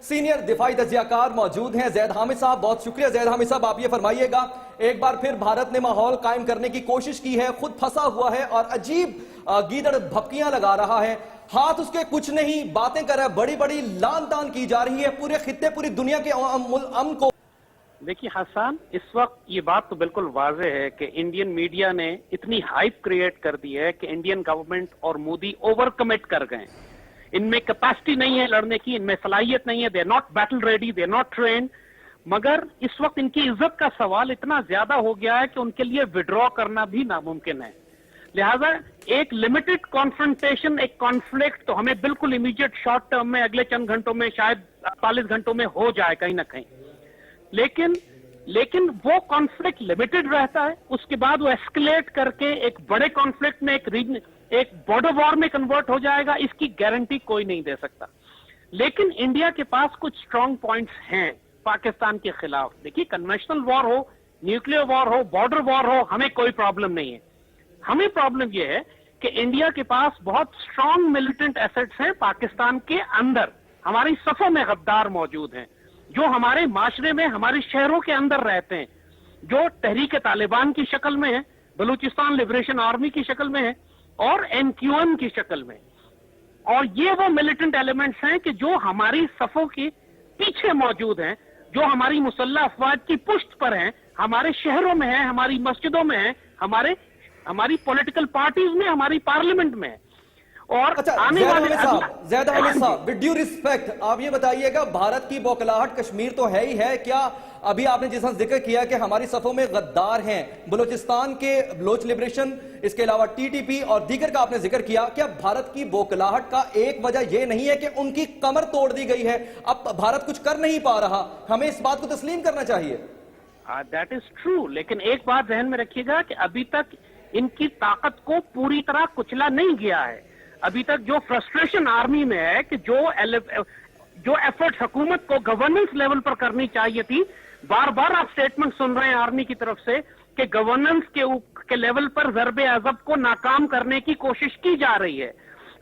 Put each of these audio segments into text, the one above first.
Senior दिफाई तज्जियाकार मौजूद हैं ज़ैद हामिद साहब। बहुत शुक्रिया ज़ैद हामिद साहब। आप ये फरमाइएगा, एक बार फिर भारत ने माहौल कायम करने की कोशिश की है, खुद फंसा हुआ है और अजीब गीदड़ भपकियां लगा रहा है, हाथ उसके कुछ नहीं, बातें कर रहा है, बड़ी बड़ी लान तान की जा रही है पूरे खित्ते पूरी दुनिया के अमन को। देखिए हसन, इस वक्त ये बात तो बिल्कुल वाज़ेह है कि इंडियन मीडिया ने इतनी हाइप क्रिएट कर दी है कि इंडियन गवर्नमेंट और मोदी ओवर कमिट कर गए। इनमें कैपेसिटी नहीं है लड़ने की, इनमें सलाहियत नहीं है, they are not battle ready, they are not trained. मगर इस वक्त इनकी इज्जत का सवाल इतना ज्यादा हो गया है कि उनके लिए विड्रॉ करना भी नामुमकिन है। लिहाजा एक लिमिटेड कॉन्फ्रंटेशन, एक कॉन्फ्लिक्ट तो हमें बिल्कुल इमीडिएट शॉर्ट टर्म में अगले चंद घंटों में, शायद 48 घंटों में हो जाए कहीं ना कहीं, लेकिन वो कॉन्फ्लिक्ट लिमिटेड रहता है, उसके बाद वो एस्केलेट करके एक बड़े कॉन्फ्लिक्ट में, एक बॉर्डर वॉर में कन्वर्ट हो जाएगा, इसकी गारंटी कोई नहीं दे सकता। लेकिन इंडिया के पास कुछ स्ट्रांग पॉइंट्स हैं पाकिस्तान के खिलाफ। देखिए, कन्वेंशनल वॉर हो, न्यूक्लियर वॉर हो, बॉर्डर वॉर हो, हमें कोई प्रॉब्लम नहीं है। हमें प्रॉब्लम यह है कि इंडिया के पास बहुत स्ट्रांग मिलिटेंट एसेट्स हैं पाकिस्तान के अंदर। हमारी सफों में गद्दार मौजूद हैं जो हमारे माशरे में, हमारे शहरों के अंदर रहते हैं, जो तहरीक तालिबान की शक्ल में है, बलूचिस्तान लिबरेशन आर्मी की शक्ल में है और NQM की शक्ल में। और ये वो मिलिटेंट एलिमेंट्स हैं कि जो हमारी सफों के पीछे मौजूद हैं, जो हमारी मुसल्लह अफवाज की पुष्ट पर हैं, हमारे शहरों में हैं, हमारी मस्जिदों में हैं, हमारी पॉलिटिकल पार्टीज में, हमारी पार्लियामेंट में है। और आने वाले ज़ैद हामिद साहब, विद ड्यू रिस्पेक्ट, आप ये बताइएगा, भारत की बौखलाहट कश्मीर तो है ही है, क्या अभी आपने जिस जिक्र किया कि हमारी सफों में गद्दार हैं, बलूचिस्तान के बलोच लिबरेशन, इसके अलावा TTP और दीगर का आपने जिक्र किया, क्या भारत की बौखलाहट का एक वजह यह नहीं है कि उनकी कमर तोड़ दी गई है, अब भारत कुछ कर नहीं पा रहा? हमें इस बात को तस्लीम करना चाहिए। दैट इज ट्रू, लेकिन एक बात ध्यान में रखिएगा कि अभी तक इनकी ताकत को पूरी तरह कुचला नहीं गया है। अभी तक जो फ्रस्ट्रेशन आर्मी में है कि जो एफर्ट हुकूमत को गवर्नेंस लेवल पर करनी चाहिए थी, बार बार आप स्टेटमेंट सुन रहे हैं आर्मी की तरफ से कि गवर्नेंस के लेवल पर ज़रबे अज़ब को नाकाम करने की कोशिश की जा रही है।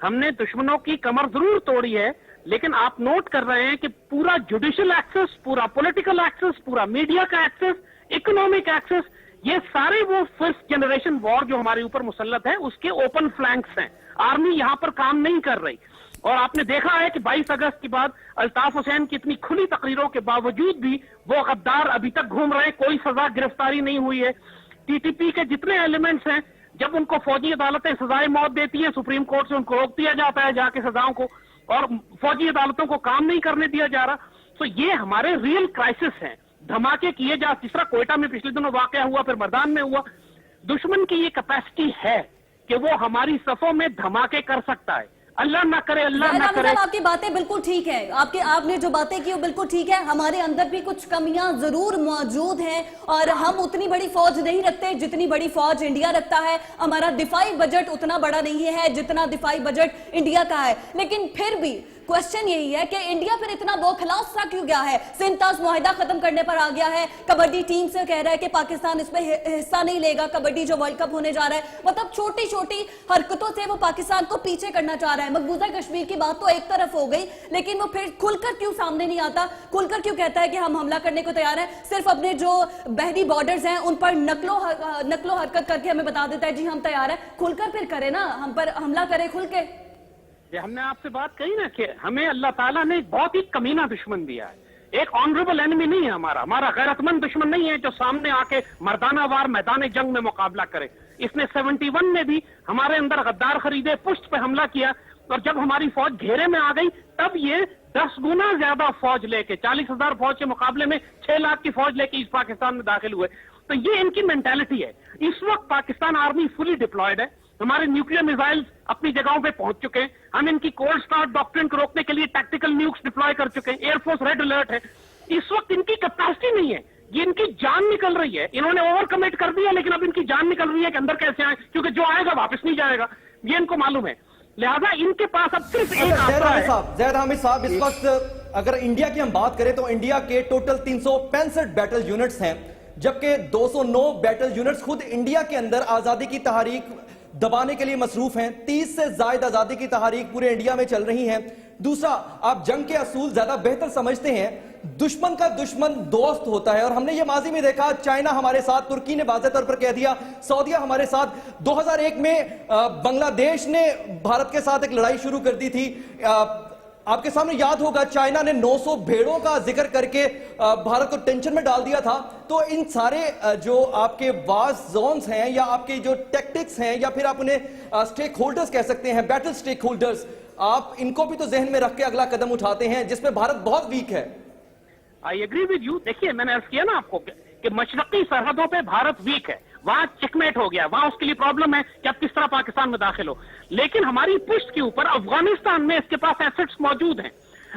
हमने दुश्मनों की कमर जरूर तोड़ी है, लेकिन आप नोट कर रहे हैं कि पूरा जुडिशियल एक्सेस, पूरा पॉलिटिकल एक्सेस, पूरा मीडिया का एक्सेस, इकोनॉमिक एक्सेस, ये सारे वो फर्स्ट जनरेशन वॉर जो हमारे ऊपर मुसल्लत है उसके ओपन फ्लैंक्स हैं। आर्मी यहां पर काम नहीं कर रही। और आपने देखा है कि 22 अगस्त के बाद अल्ताफ हुसैन की इतनी खुली तकरीरों के बावजूद भी वो गद्दार अभी तक घूम रहे हैं, कोई सजा गिरफ्तारी नहीं हुई है। TTP के जितने एलिमेंट्स हैं, जब उनको फौजी अदालतें सजाए मौत देती हैं, सुप्रीम कोर्ट से उनको रोक दिया जाता है जाके सजाओं को, और फौजी अदालतों को काम नहीं करने दिया जा रहा। तो ये हमारे रियल क्राइसिस हैं। धमाके किए जा, तीसरा कोयटा में पिछले दिनों वाकया हुआ, फिर मर्दान में हुआ। दुश्मन की ये कैपेसिटी है कि वो हमारी सफों में धमाके कर सकता है। अल्लाह ना करे, अल्लाह ना करे। आपकी बातें बिल्कुल ठीक है, आपने जो बातें की वो बिल्कुल ठीक है। हमारे अंदर भी कुछ कमियां जरूर मौजूद हैं और हम उतनी बड़ी फौज नहीं रखते जितनी बड़ी फौज इंडिया रखता है। हमारा दिफाई बजट उतना बड़ा नहीं है जितना दिफाई बजट इंडिया का है। लेकिन फिर भी क्वेश्चन यही है कि इंडिया फिर इतना बौखलाव सा क्यों गया है? सिंतास मुआहिदा खत्म करने पर आ गया है, कबड्डी टीम से कह रहा है कि पाकिस्तान इसमें हिस्सा नहीं लेगा, कबड्डी जो वर्ल्ड कप होने जा रहा है। मतलब छोटी छोटी हरकतों से वो पाकिस्तान को पीछे करना चाह रहा है। मकबूजा कश्मीर की बात तो एक तरफ हो गई, लेकिन वो फिर खुलकर क्यों सामने नहीं आता? खुलकर क्यों कहता है कि हम हमला करने को तैयार है? सिर्फ अपने जो बहरी बॉर्डर्स हैं उन पर नकलो हरकत करके हमें बता देता है जी हम तैयार है। खुलकर फिर करे ना, हम पर हमला करे खुल के। हमने आपसे बात कही ना कि हमें अल्लाह ताला ने बहुत ही कमीना दुश्मन दिया है। एक ऑनरेबल एनिमी नहीं है हमारा गैरतमंद दुश्मन नहीं है जो सामने आके मर्दाना वार मैदान जंग में मुकाबला करे। इसने 71 में भी हमारे अंदर गद्दार खरीदे, पुष्ट पे हमला किया, और जब हमारी फौज घेरे में आ गई तब ये 10 गुना ज्यादा फौज लेके, 40,000 फौज के मुकाबले में 6 लाख की फौज लेके इस पाकिस्तान में दाखिल हुए। तो ये इनकी मेंटालिटी है। इस वक्त पाकिस्तान आर्मी फुली डिप्लॉयड है, हमारे न्यूक्लियर मिसाइल्स अपनी जगहों पे पहुंच चुके हैं, हम इनकी कोल्ड स्टार्ट डॉक्ट्रिन को रोकने के लिए टैक्टिकल न्यूक्स डिप्लॉय कर चुके हैं, एयरफोर्स रेड अलर्ट है। इस वक्त इनकी कैपेसिटी नहीं है, ये इनकी जान निकल रही है। इन्होंने ओवर कमिट कर दिया, लेकिन अब इनकी जान निकल रही है कि अंदर कैसे आए, क्योंकि जो आएगा वापस नहीं जाएगा, ये इनको मालूम है। लिहाजा इनके पास अब सिर्फ एक आसरा है। ज़ैद हामिद साहब, इस वक्त अगर इंडिया की हम बात करें तो इंडिया के टोटल 365 बैटल यूनिट्स हैं, जबकि 209 बैटल यूनिट्स खुद इंडिया के अंदर आजादी की तहरीक दबाने के लिए मसरूफ हैं। 30 से ज्यादा आजादी की तहरीक पूरे इंडिया में चल रही हैं। دوسرا آپ جنگ کے اصول زیادہ بہتر سمجھتے ہیں, دشمن کا دشمن دوست ہوتا ہے, اور ہم نے یہ ماضی میں دیکھا, چائنا ہمارے ساتھ, ترکی نے واضح طور پر کہہ دیا, سعودیہ ہمارے ساتھ, 2001 میں بنگلہ دیش نے بھارت کے ساتھ ایک لڑائی شروع کر دی تھی. آپ کے سامنے یاد ہوگا چائنا نے 900 بھیڑوں کا ذکر کر کے بھارت کو ٹینشن میں ڈال دیا تھا. تو ان سارے جو آپ کے وار زونز ہیں یا آپ کے جو ٹیکٹکس ہیں یا پھر آپ انہیں سٹیک ہولڈرز کہہ سکتے ہیں, بیٹل سٹیک ہولڈرز, آپ ان کو بھی تو ذہن میں رکھ کے اگلا قدم اٹھاتے ہیں جس میں بھارت بہت ویک ہے. I agree with you. دیکھیے میں نے عرض کیا نا آپ کو کہ مشرقی سرحدوں پہ بھارت ویک ہے, وہاں چیکمیٹ ہو گیا, وہاں اس کے لیے پرابلم ہے کہ اب کس طرح پاکستان میں داخل ہو. لیکن ہماری پشت کے اوپر افغانستان میں اس کے پاس ایسٹس موجود ہیں,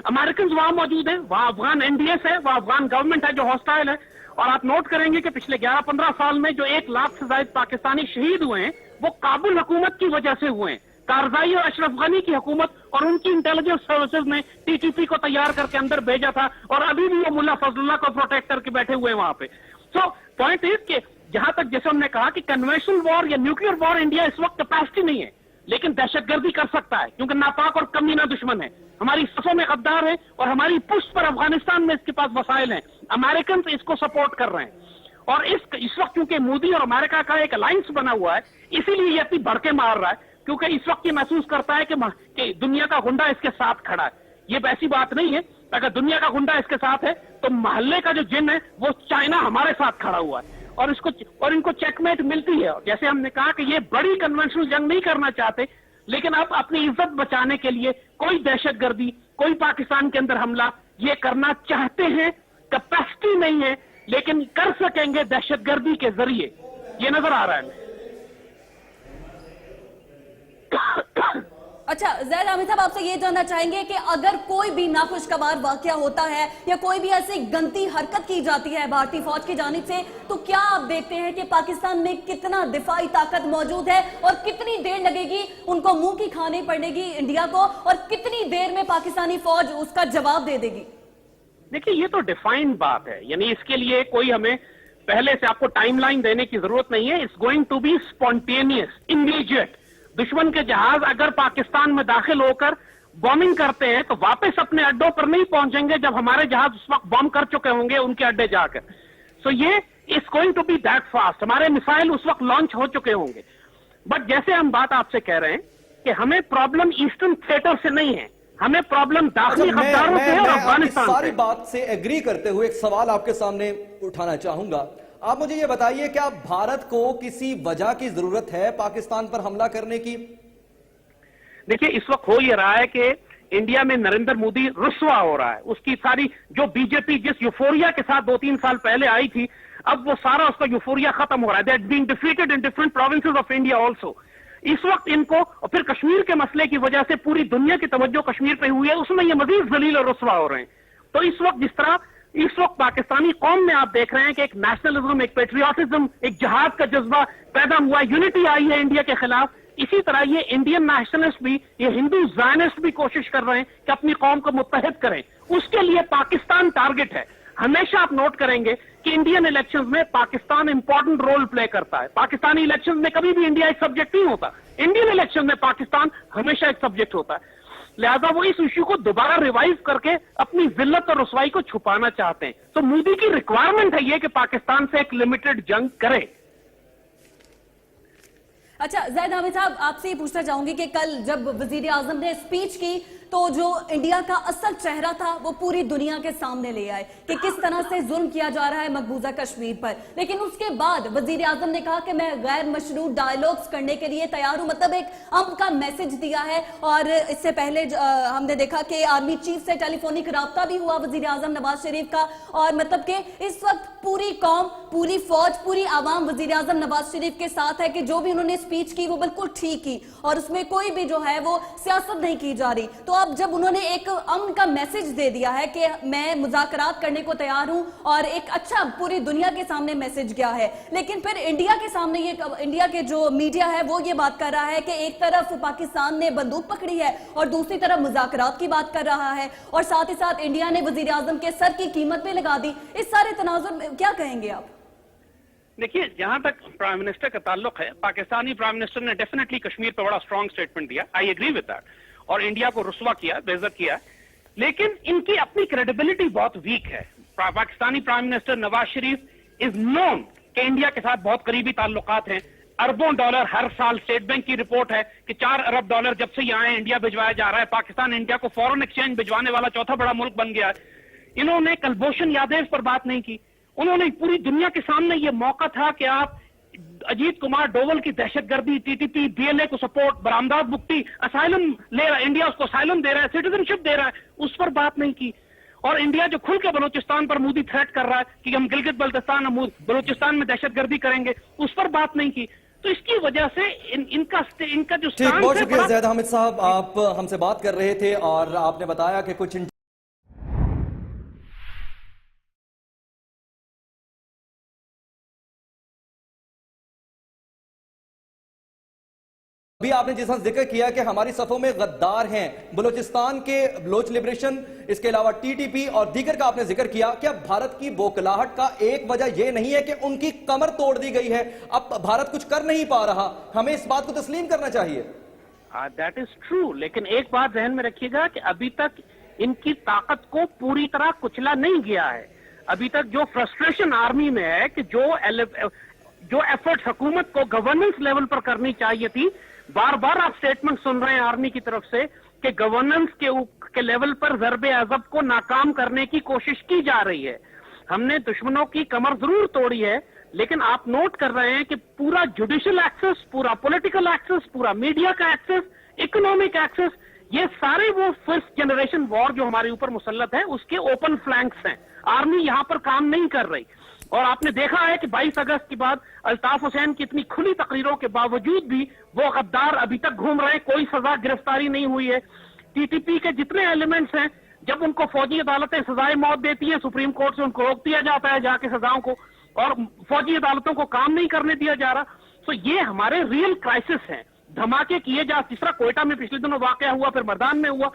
امریکنز وہاں موجود ہیں, وہاں افغان این ڈی ایس ہے, وہاں افغان گورنمنٹ ہے جو ہاسٹائل ہے. اور آپ نوٹ کریں گے کہ پچھلے 11-15 سال میں جو 1 لاکھ سے زائد پاکستانی شہید ہوئے ہیں وہ کابل حکومت کی وجہ سے ہوئے ہیں. کارزائی اور اشرف غنی کی حکومت اور ان کی انٹیلیجنس سروسز نے ٹی ٹی پی کو تیار کر کے اندر بھیجا تھا, اور ابھی بھی وہ ملا فضل اللہ کو پروٹیکٹ کر کے بیٹھے ہوئے ہیں وہاں پہ. سو پوائنٹ از کہ جہاں تک جیسے ہم نے کہا کہ کنونشنل وار یا نیوکلیر وار انڈیا اس وقت کیپیسٹی نہیں ہے, لیکن دہشت گردی کر سکتا ہے کیونکہ ناپاک اور کمینہ دشمن ہے, ہماری صفوں میں غدار ہے, اور ہماری پشت پر افغانستان میں اس کے پاس وسائل ہیں. امریکنز اس کو سپورٹ کر رہے ہیں, اور اس وقت کیونکہ مودی اور امریکہ کا ایک الائنس بنا ہوا ہے, اسی لیے یہ اتنی بڑھ کے مار رہا ہے, کیونکہ اس وقت یہ محسوس کرتا ہے کہ دنیا کا گنڈا اس کے ساتھ کھڑا ہے. یہ ویسی بات نہیں ہے, اگر دنیا کا گنڈا اس کے ساتھ ہے تو محلے کا جو جن ہے وہ چائنا ہمارے ساتھ کھڑا ہوا ہے, اور ان کو چیک میٹ ملتی ہے. جیسے ہم نے کہا کہ یہ بڑی کنونشنل جنگ نہیں کرنا چاہتے, لیکن اب اپنی عزت بچانے کے لیے کوئی دہشت گردی, کوئی پاکستان کے اندر حملہ یہ کرنا چاہتے ہیں. کیپیسٹی نہیں ہے لیکن کر سکیں گے دہشت گردی کے ذریعے, یہ نظر آ رہا ہے. اچھا زید حامد صاحب, آپ سے یہ جاننا چاہیں گے کہ اگر کوئی بھی ناخوشگوار واقعہ ہوتا ہے یا کوئی بھی ایسی گندی حرکت کی جاتی ہے بھارتی فوج کی جانب سے, تو کیا آپ دیکھتے ہیں کہ پاکستان میں کتنا دفاعی طاقت موجود ہے, اور کتنی دیر لگے گی ان کو منہ کی کھانی پڑے گی انڈیا کو, اور کتنی دیر میں پاکستانی فوج اس کا جواب دے دے گی؟ دیکھیے یہ تو ڈیفائنڈ بات ہے, یعنی اس کے لیے کوئی ہمیں پہلے سے آپ کو ٹائم لائن دینے کی ضرورت نہیں ہے. It's going to be spontaneous, immediate. دشمن کے جہاز اگر پاکستان میں داخل ہو کر بومنگ کرتے ہیں تو واپس اپنے اڈوں پر نہیں پہنچیں گے جب ہمارے جہاز اس وقت بم کر چکے ہوں گے ان کے اڈے جا کر. سو یہ it's going to be that fast. ہمارے میسائل اس وقت لانچ ہو چکے ہوں گے. بٹ جیسے ہم بات آپ سے کہہ رہے ہیں کہ ہمیں پرابلم ایسٹرن تھیٹر سے نہیں ہے, ہمیں پرابلم داخلی غداروں سے اور افغانستان سے. ساری بات سے ایگری کرتے ہوئے ایک سوال آپ کے سامنے اٹھانا چاہوں گا. آپ مجھے یہ بتائیے کیا بھارت کو کسی وجہ کی ضرورت ہے پاکستان پر حملہ کرنے کی؟ دیکھیے اس وقت ہو یہ رہا ہے کہ انڈیا میں نریندر مودی رسوا ہو رہا ہے. اس کی ساری جو بی جے پی جس یوفوریا کے ساتھ 2-3 سال پہلے آئی تھی, اب وہ سارا اس کا یوفوریا ختم ہو رہا ہے. They are being defeated in different provinces of India also. اس وقت ان کو, اور پھر کشمیر کے مسئلے کی وجہ سے پوری دنیا کی توجہ کشمیر پہ ہوئی ہے, اس میں یہ مزید ذلیل اور رسوا ہو رہے ہیں. تو اس وقت جس طرح اس وقت پاکستانی قوم میں آپ دیکھ رہے ہیں کہ ایک نیشنلزم, ایک پیٹریوٹزم, ایک جہاد کا جذبہ پیدا ہوا, یونٹی آئی ہے انڈیا کے خلاف, اسی طرح یہ انڈین نیشنلسٹ بھی, یہ ہندو زائنسٹ بھی کوشش کر رہے ہیں کہ اپنی قوم کو متحد کریں. اس کے لیے پاکستان ٹارگٹ ہے. ہمیشہ آپ نوٹ کریں گے کہ انڈین الیکشنز میں پاکستان امپورٹنٹ رول پلے کرتا ہے. پاکستانی الیکشنز میں کبھی بھی انڈیا ایک سبجیکٹ نہیں ہوتا, انڈین الیکشن میں پاکستان ہمیشہ ایک سبجیکٹ ہوتا ہے. لہذا وہ اس ایشو کو دوبارہ ریوائز کر کے اپنی ذلت اور رسوائی کو چھپانا چاہتے ہیں. تو مودی کی ریکوائرمنٹ ہے یہ کہ پاکستان سے ایک لمیٹڈ جنگ کرے. اچھا زید حامد صاحب, آپ سے یہ پوچھنا چاہوں گی کہ کل جب وزیر اعظم نے اسپیچ کی تو جو انڈیا کا اصل چہرہ تھا وہ پوری دنیا کے سامنے لے آئے کہ کس طرح سے ظلم کیا جا رہا ہے مقبوضہ کشمیر پر. لیکن اس کے بعد وزیر اعظم نے کہا کہ میں غیر مشروط ڈائیلاگز کرنے کے لیے تیار ہوں, مطلب ایک امن کا میسج دیا ہے. اور اس سے پہلے ہم نے دیکھا کہ آرمی چیف سے ٹیلی فونک رابطہ بھی ہوا وزیر اعظم نواز شریف کا, اور مطلب کہ اس وقت پوری قوم, پوری فوج, پوری عوام وزیر اعظم نواز شریف کے ساتھ ہے کہ جو بھی انہوں نے اسپیچ کی وہ بالکل ٹھیک کی, اور اس میں کوئی بھی جو ہے وہ سیاست نہیں کی جا رہی. تو اب جب انہوں نے ایک امن کا میسج دے دیا ہے کہ میں مذاکرات کرنے کو تیار ہوں, اور ایک اچھا پوری دنیا کے سامنے میسج گیا ہے, لیکن پھر انڈیا کے سامنے یہ, انڈیا کے جو میڈیا ہے وہ یہ بات کر رہا ہے کہ ایک طرف پاکستان نے بندوق پکڑی ہے اور دوسری طرف مذاکرات کی بات کر رہا ہے, اور ساتھ ہی ساتھ انڈیا نے وزیر اعظم کے سر کی قیمت پہ لگا دی. اس سارے تناظر میں کیا کہیں گے آپ؟ دیکھیے جہاں تک پرائم منسٹر کا تعلق ہے, پاکستانی پرائم منسٹر نے ڈیفینیٹلی کشمیر پہ بڑا اسٹرانگ سٹیٹمنٹ دیا. I agree with that. اور انڈیا کو رسوا کیا, بےعزت کیا, لیکن ان کی اپنی کریڈیبلٹی بہت ویک ہے. پاکستانی پرائم منسٹر نواز شریف از نون کہ انڈیا کے ساتھ بہت قریبی تعلقات ہیں. اربوں ڈالر ہر سال, اسٹیٹ بینک کی رپورٹ ہے کہ 4 ارب ڈالر جب سے یہاں انڈیا بھجوایا جا رہا ہے. پاکستان انڈیا کو فورن ایکسچینج بھجوانے والا چوتھا بڑا ملک بن گیا ہے. انہوں نے کلبھوشن یادیو پر بات نہیں کی. انہوں نے پوری دنیا کے سامنے یہ موقع تھا کہ آپ اجیت کمار ڈوول کی دہشت گردی, T T P, B L A کو سپورٹ, برآمدات بکتی, اسائلم لے رہا ہے, انڈیا اس کو اسائلم دے رہا ہے, سٹیزن شپ دے رہا ہے, اس پر بات نہیں کی. اور انڈیا جو کھل کے بلوچستان پر مودی تھریٹ کر رہا ہے کہ ہم گلگت بلوچستان میں دہشت گردی کریں گے, اس پر بات نہیں کی. تو اس کی وجہ سے ان کا جو ٹھیک, بہت شکریہ زید حامد صاحب, آپ ہم سے بات کر رہے تھے اور آپ نے بتایا کہ کچھ ابھی آپ نے جس طرح ذکر کیا کہ ہماری صفوں میں غدار ہیں, بلوچستان کے بلوچ لبریشن, اس کے علاوہ ٹی ٹی پی اور دیگر کا آپ نے ذکر کیا. کیا بھارت کی بوکلاہٹ کا ایک وجہ یہ نہیں ہے کہ ان کی کمر توڑ دی گئی ہے, اب بھارت کچھ کر نہیں پا رہا, ہمیں اس بات کو تسلیم کرنا چاہیے؟ دیٹ از ٹرو, لیکن ایک بات ذہن میں رکھیے گا کہ ابھی تک ان کی طاقت کو پوری طرح کچلا نہیں گیا ہے. ابھی تک جو فرسٹریشن آرمی میں ہے کہ جو ایفرٹ حکومت کو گورننس لیول پر کرنی چاہیے تھی, بار بار آپ سٹیٹمنٹ سن رہے ہیں آرمی کی طرف سے کہ گورننس کے لیول پر ضرب عضب کو ناکام کرنے کی کوشش کی جا رہی ہے. ہم نے دشمنوں کی کمر ضرور توڑی ہے, لیکن آپ نوٹ کر رہے ہیں کہ پورا جوڈیشل ایکسس, پورا پولیٹیکل ایکسس, پورا میڈیا کا ایکسس, اکنامک ایکسس, یہ سارے وہ فرسٹ جنریشن وار جو ہمارے اوپر مسلط ہے اس کے اوپن فلینکس ہیں. آرمی یہاں پر کام نہیں کر رہی. اور آپ نے دیکھا ہے کہ 22 اگست کے بعد الطاف حسین کی اتنی کھلی تقریروں کے باوجود بھی وہ غدار ابھی تک گھوم رہے ہیں, کوئی سزا گرفتاری نہیں ہوئی ہے. ٹی ٹی پی کے جتنے ایلیمنٹس ہیں, جب ان کو فوجی عدالتیں سزائے موت دیتی ہیں, سپریم کورٹ سے ان کو روک دیا جاتا ہے جا کے سزاؤں کو, اور فوجی عدالتوں کو کام نہیں کرنے دیا جا رہا. تو یہ ہمارے ریئل کرائسس ہیں. دھماکے کیے جس طرح کوئٹہ میں پچھلے دنوں واقعہ ہوا, پھر مردان میں ہوا.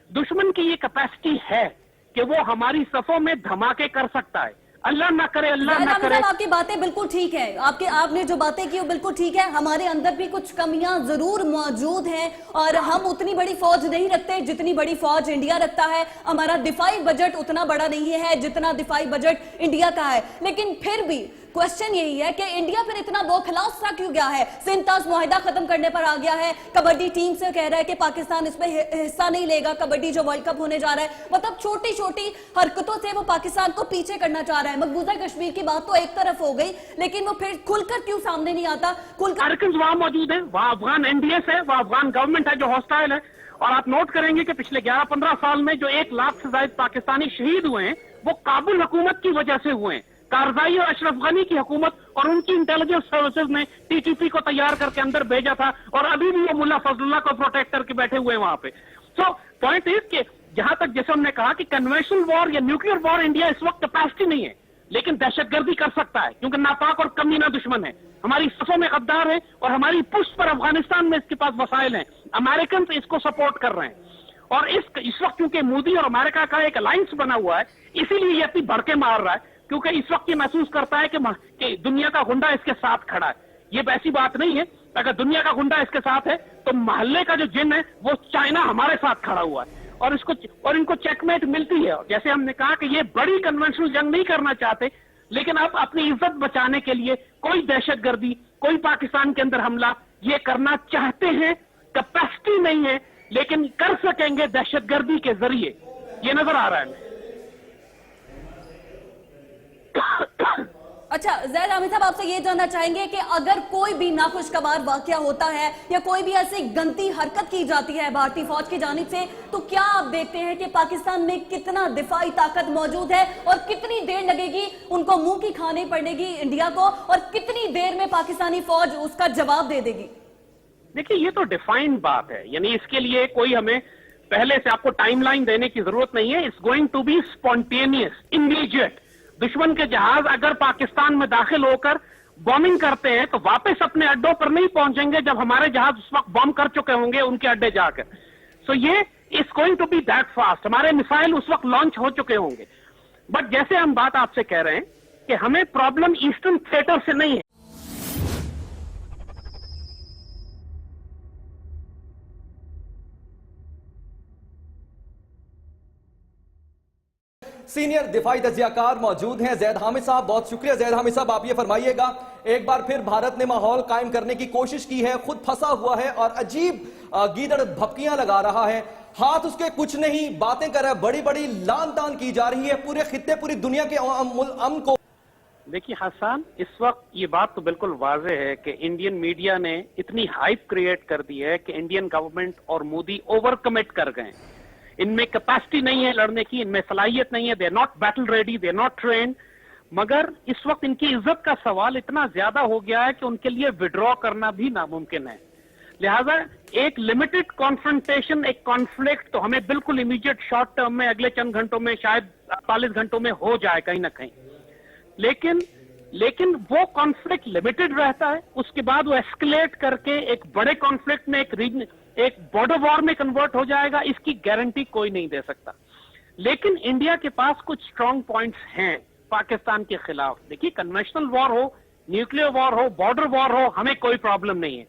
دشمن کی یہ کیپیسٹی ہے کہ وہ ہماری صفوں میں دھماکے کر سکتا ہے. اللہ نہ کرے, اللہ نہ کرے. آپ کی باتیں بالکل ٹھیک ہے, آپ نے جو باتیں کی وہ بالکل ٹھیک ہے. ہمارے اندر بھی کچھ کمیاں ضرور موجود ہیں اور ہم اتنی بڑی فوج نہیں رکھتے جتنی بڑی فوج انڈیا رکھتا ہے. ہمارا دفاعی بجٹ اتنا بڑا نہیں ہے جتنا دفاعی بجٹ انڈیا کا ہے. لیکن پھر بھی کوشچن یہی ہے کہ انڈیا پھر اتنا بوکھلاس سا کیوں گیا ہے؟ سنتاز معاہدہ ختم کرنے پر آ گیا ہے, کبڈی ٹیم سے کہہ رہا ہے کہ پاکستان اس میں حصہ نہیں لے گا, کبڈی جو ورلڈ کپ ہونے جا رہا ہے. مطلب چھوٹی چھوٹی حرکتوں سے وہ پاکستان کو پیچھے کرنا چاہ رہا ہے. مقبوضہ کشمیر کی بات تو ایک طرف ہو گئی, لیکن وہ پھر کھل کر کیوں سامنے نہیں آتا؟ ارکنز وہاں موجود ہیں, وہاں افغان این ڈی ایس ہے, وہاں افغان گورنمنٹ ہے جو ہاسٹائل ہے. اور آپ نوٹ کریں گے کہ پچھلے 11-15 سال میں جو 1 لاکھ سے زائد پاکستانی شہید ہوئے ہیں وہ کابل حکومت کی وجہ سے ہوئے ہیں. کارزائی اور اشرف غنی کی حکومت اور ان کی انٹیلیجنس سروسز نے ٹی ٹی پی کو تیار کر کے اندر بھیجا تھا, اور ابھی بھی وہ ملا فضل اللہ کو پروٹیکٹ کر کے بیٹھے ہوئے ہیں وہاں پہ. سو پوائنٹ از کہ جہاں تک جیسے ہم نے کہا کہ کنونشنل وار یا نیوکلیئر وار انڈیا اس وقت کیپیسٹی نہیں ہے, لیکن دہشت گردی کر سکتا ہے کیونکہ ناپاک اور کمینہ دشمن ہے. ہماری صفوں میں غدار ہے اور ہماری پشت پر افغانستان میں اس کے پاس وسائل ہیں. امریکنز اس کو سپورٹ کر رہے ہیں, اور اس وقت کیونکہ مودی اور امریکہ کا ایک الائنس بنا ہوا ہے, اسی لیے یہ اتنی بھڑکے مار رہا ہے, کیونکہ اس وقت یہ محسوس کرتا ہے کہ دنیا کا گنڈا اس کے ساتھ کھڑا ہے. یہ ویسی بات نہیں ہے, اگر دنیا کا گنڈا اس کے ساتھ ہے تو محلے کا جو جن ہے وہ چائنا ہمارے ساتھ کھڑا ہوا ہے, اور ان کو چیک میٹ ملتی ہے. جیسے ہم نے کہا کہ یہ بڑی کنونشنل جنگ نہیں کرنا چاہتے, لیکن اب اپنی عزت بچانے کے لیے کوئی دہشت گردی, کوئی پاکستان کے اندر حملہ یہ کرنا چاہتے ہیں. کیپیسٹی نہیں ہے, لیکن کر سکیں گے دہشت گردی کے ذریعے, یہ نظر آ رہا ہے. اچھا زید حامد صاحب, آپ سے یہ جاننا چاہیں گے کہ اگر کوئی بھی ناخوشگوار واقعہ ہوتا ہے یا کوئی بھی ایسی گندی حرکت کی جاتی ہے بھارتی فوج کی جانب سے, تو کیا آپ دیکھتے ہیں کہ پاکستان میں کتنا دفاعی طاقت موجود ہے اور کتنی دیر لگے گی ان کو منہ کی کھانی پڑے گی انڈیا کو, اور کتنی دیر میں پاکستانی فوج اس کا جواب دے دے گی؟ دیکھیے یہ تو ڈیفائنڈ بات ہے, یعنی اس کے لیے کوئی ہمیں پہلے سے آپ کو ٹائم لائن دینے کی ضرورت نہیں ہے. It's going to be spontaneous, immediate. دشمن کے جہاز اگر پاکستان میں داخل ہو کر بومنگ کرتے ہیں تو واپس اپنے اڈوں پر نہیں پہنچیں گے جب ہمارے جہاز اس وقت بوم کر چکے ہوں گے ان کے اڈے جا کر. سو یہ it's going to be that fast. ہمارے میسائل اس وقت لانچ ہو چکے ہوں گے. بٹ جیسے ہم بات آپ سے کہہ رہے ہیں کہ ہمیں پرابلم ایسٹرن تھیٹر سے نہیں ہے. सीनियर दिफाई तज्जियाकार मौजूद हैं ज़ैद हामिद साहब। बहुत शुक्रिया ज़ैद हामिद साहब। आप ये फरमाइएगा, एक बार फिर भारत ने माहौल कायम करने की कोशिश की है, खुद फंसा हुआ है और अजीब गीदड़ भपकियां लगा रहा है, हाथ उसके कुछ नहीं, बातें कर रहा है, बड़ी बड़ी लान तान की जा रही है पूरे खित्ते पूरी दुनिया के अमन को। देखिए हसन, इस वक्त ये बात तो बिल्कुल वाज़ेह है कि इंडियन मीडिया ने इतनी हाइप क्रिएट कर दी है कि इंडियन गवर्नमेंट और मोदी ओवर कमिट कर गए। इनमें कैपेसिटी नहीं है लड़ने की, इनमें सलाहियत नहीं है, they are not battle ready, they are not train. मगर इस वक्त इनकी इज्जत का सवाल इतना ज्यादा हो गया है कि उनके लिए विड्रॉ करना भी नामुमकिन है। लिहाजा एक लिमिटेड कॉन्फ्रंटेशन, एक कॉन्फ्लिक्ट तो हमें बिल्कुल इमीडिएट शॉर्ट टर्म में अगले चंद घंटों में, शायद 48 घंटों में हो जाए कहीं ना कहीं, लेकिन वो कॉन्फ्लिक्ट लिमिटेड रहता है, उसके बाद वो एस्केलेट करके एक बड़े कॉन्फ्लिक्ट में, एक बॉर्डर वॉर में कन्वर्ट हो जाएगा, इसकी गारंटी कोई नहीं दे सकता। लेकिन इंडिया के पास कुछ स्ट्रांग पॉइंट्स हैं पाकिस्तान के खिलाफ। देखिए, कन्वेंशनल वॉर हो, न्यूक्लियर वॉर हो, बॉर्डर वॉर हो, हमें कोई प्रॉब्लम नहीं है।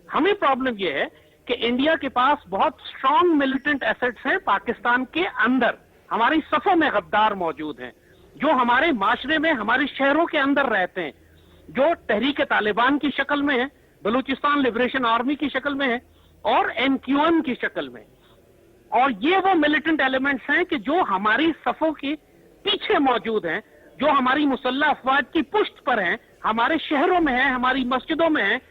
हमें प्रॉब्लम यह है कि इंडिया के पास बहुत स्ट्रांग मिलिटेंट एसेट्स हैं पाकिस्तान के अंदर। हमारी सफों में गद्दार मौजूद हैं जो हमारे माशरे में, हमारे शहरों के अंदर रहते हैं, जो तहरीक तालिबान की शक्ल में है, बलूचिस्तान लिबरेशन आर्मी की शक्ल में है और NQM की शक्ल में। और ये वो मिलिटेंट एलिमेंट्स हैं कि जो हमारी सफों के पीछे मौजूद हैं, जो हमारी मुसल्लह अफवाज की पुष्ट पर हैं, हमारे शहरों में हैं, हमारी मस्जिदों में हैं,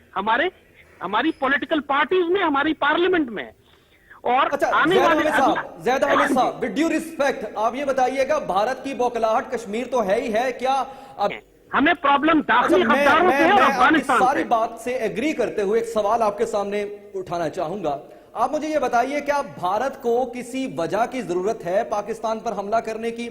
हमारी पॉलिटिकल पार्टीज में, हमारी पार्लियामेंट में है। और अच्छा, आने वाले ज़ैद हामिद साहब, विद ड्यू रिस्पेक्ट आप ये बताइएगा, भारत की बौखलाहट कश्मीर तो है ही है, क्या अब हमें प्रॉब्लम दाखिली अच्छा, गद्दारों से है और अफगानिस्तान से। सारी बात से एग्री करते हुए एक सवाल आपके सामने उठाना चाहूंगा। आप मुझे ये बताइए, क्या भारत को किसी वजह की जरूरत है पाकिस्तान पर हमला करने की?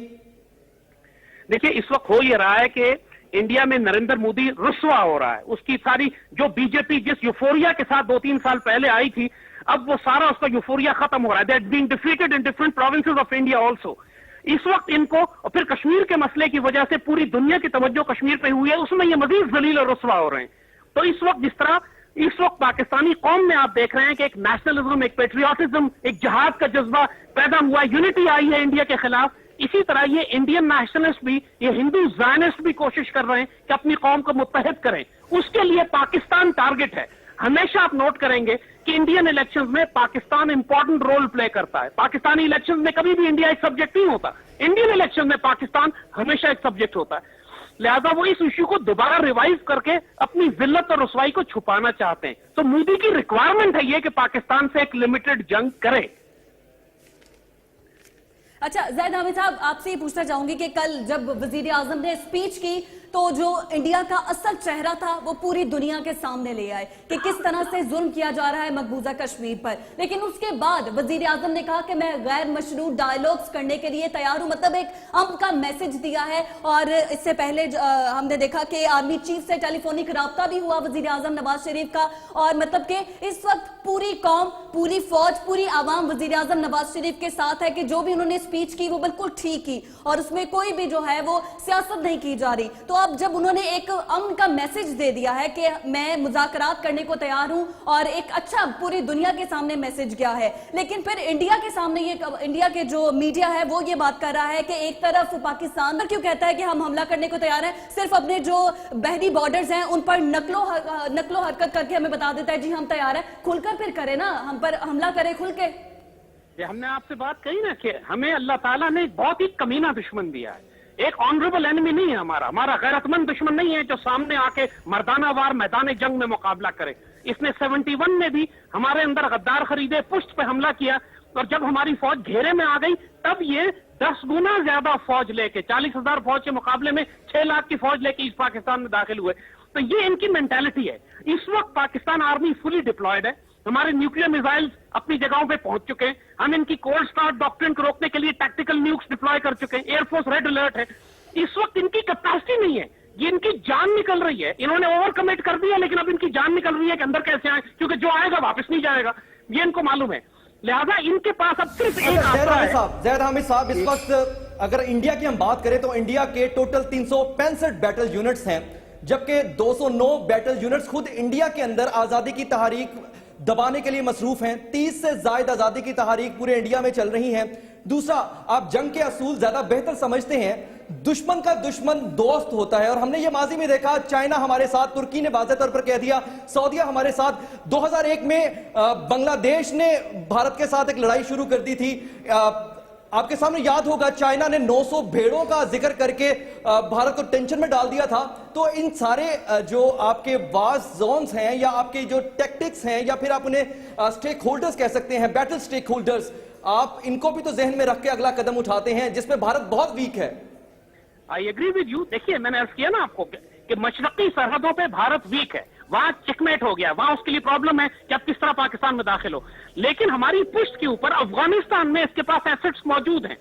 देखिए, इस वक्त हो ये रहा है कि इंडिया में नरेंद्र मोदी रुस्वा हो रहा है। उसकी सारी जो बीजेपी जिस यूफोरिया के साथ 2-3 साल पहले आई थी, अब वो सारा उसका यूफोरिया खत्म हो रहा है। They are being defeated in different provinces of India also. इस वक्त इनको, और फिर कश्मीर के मसले की वजह से पूरी दुनिया की तवज्जो कश्मीर पे हुई है, उसमें ये मजीद जलील और रुस्वा हो रहे हैं। तो इस वक्त जिस तरह इस वक्त पाकिस्तानी कौम में आप देख रहे हैं कि एक नेशनलिज्म, एक पेट्रियाटिज्म, एक जहाद का जज्बा पैदा हुआ, यूनिटी आई है इंडिया के खिलाफ, इसी तरह ये इंडियन नेशनलिस्ट भी, ये हिंदू ज़ायनिस्ट भी कोशिश कर रहे हैं कि अपनी कौम को मुत्तहिद करें। उसके लिए पाकिस्तान टारगेट है। हमेशा आप नोट करेंगे कि इंडियन इलेक्शंस में पाकिस्तान इंपॉर्टेंट रोल प्ले करता है। पाकिस्तानी इलेक्शंस में कभी भी इंडिया एक सब्जेक्ट नहीं होता, इंडियन इलेक्शन में पाकिस्तान हमेशा एक सब्जेक्ट होता है। लिहाजा वो इस इश्यू को दोबारा रिवाइव करके अपनी जिल्लत और रुसवाई को छुपाना चाहते हैं। तो मोदी की रिक्वायरमेंट है ये कि पाकिस्तान से एक लिमिटेड जंग करे। अच्छा ज़ैद हामिद साहब, आपसे ये पूछना चाहूंगी कि कल जब वजीर आजम ने स्पीच की तो जो इंडिया का असल चेहरा था वो पूरी दुनिया के सामने ले आए कि किस तरह से जुल्म किया जा रहा है मकबूजा कश्मीर पर। लेकिन उसके बाद वजीर आजम ने कहा कि मैं गैर मशरूत डायलॉग्स करने के लिए तैयार हूं, मतलब एक अमन का मैसेज दिया है। और इससे पहले हमने देखा कि आर्मी चीफ से टेलीफोनिक राब्ता भी हुआ वजीर आजम नवाज शरीफ का। और मतलब कि इस वक्त पूरी कौम, पूरी फौज, पूरी आवाम वजीर आजम नवाज शरीफ के साथ है कि जो भी उन्होंने स्पीच की वो बिल्कुल ठीक की और उसमें कोई भी जो है वो सियासत नहीं की जा रही। तो अब जब उन्होंने एक अमन का मैसेज दे दिया है कि मैं मुज़ाकरात करने को तैयार हूं और एक अच्छा पूरी दुनिया के सामने मैसेज गया है, लेकिन फिर इंडिया के सामने ये, इंडिया के जो मीडिया है वो ये बात कर रहा है कि एक तरफ पाकिस्तान क्यों कहता है कि हम हमला करने को तैयार हैं, सिर्फ अपने जो बहरी बॉर्डर्स हैं उन पर नकलो हरकत करके हमें बता देता है जी हम तैयार हैं। खुलकर फिर करे ना, हम पर हमला करे खुल के। ये हमने आपसे बात कही ना कि हमें अल्लाह ताला ने एक बहुत ही कमीना दुश्मन दिया है। एक ऑनरेबल एनिमी नहीं है हमारा गैरतमंद दुश्मन नहीं है जो सामने आके मर्दाना वार मैदान जंग में मुकाबला करे। इसने 71 में भी हमारे अंदर गद्दार खरीदे, पुष्ट पे हमला किया, और जब हमारी फौज घेरे में आ गई तब ये 10 गुना ज्यादा फौज लेके, 40,000 फौज के मुकाबले में 6 लाख की फौज लेके इस पाकिस्तान में दाखिल हुए। तो ये इनकी मेंटालिटी है। इस वक्त पाकिस्तान आर्मी फुली डिप्लॉयड है, हमारे न्यूक्लियर मिसाइल्स अपनी जगहों पे पहुंच चुके हैं, हम इनकी कोल्ड स्टार्ट डॉक्ट्रिन को रोकने के लिए टैक्टिकल न्यूक्स डिप्लॉय कर चुके हैं, एयरफोर्स रेड अलर्ट है। इस वक्त इनकी कैपेसिटी नहीं है, ये इनकी जान निकल रही है। इन्होंने ओवर कमिट कर दिया लेकिन अब इनकी जान निकल रही है कि अंदर कैसे आए, क्योंकि जो आएगा वापस नहीं जाएगा, ये इनको मालूम है। लिहाजा इनके पास अब सिर्फ एक आसरा है। ज़ैद हामिद साहब, इस वक्त अगर इंडिया की हम बात करें तो इंडिया के टोटल 365 बैटल यूनिट्स हैं, जबकि 209 बैटल यूनिट्स खुद इंडिया के अंदर आजादी की तहरीक दबाने के लिए मसरूफ हैं। 30 से ज्यादा आजादी की तहरीक पूरे इंडिया में चल रही है। दूसरा, आप जंग के असूल ज्यादा बेहतर समझते हैं। दुश्मन का दुश्मन दोस्त होता है, और हमने ये माजी में देखा, चाइना हमारे साथ, तुर्की ने वाज़ेह तौर पर कह दिया, सऊदीया हमारे साथ। 2001 में बांग्लादेश ने भारत के साथ एक लड़ाई शुरू कर दी थी। आपके सामने याद होगा, चाइना ने 900 भेड़ों का जिक्र करके भारत को टेंशन में डाल दिया था। तो इन सारे जो आपके वार जोन्स हैं, या आपके जो टैक्टिक्स हैं, या फिर आप उन्हें स्टेक होल्डर्स कह सकते हैं, बैटल स्टेक होल्डर्स, आप इनको भी तो जहन में रख के अगला कदम उठाते हैं, जिसमें भारत बहुत वीक है। I agree with you. देखिए, मैंने अर्ज किया ना आपको कि मशरकी सरहदों पे भारत वीक है, वहां चेकमेट हो गया, वहां उसके लिए प्रॉब्लम है कि आप किस तरह पाकिस्तान में दाखिल हो। लेकिन हमारी पुष्ट के ऊपर अफगानिस्तान में इसके पास एसेट्स मौजूद हैं।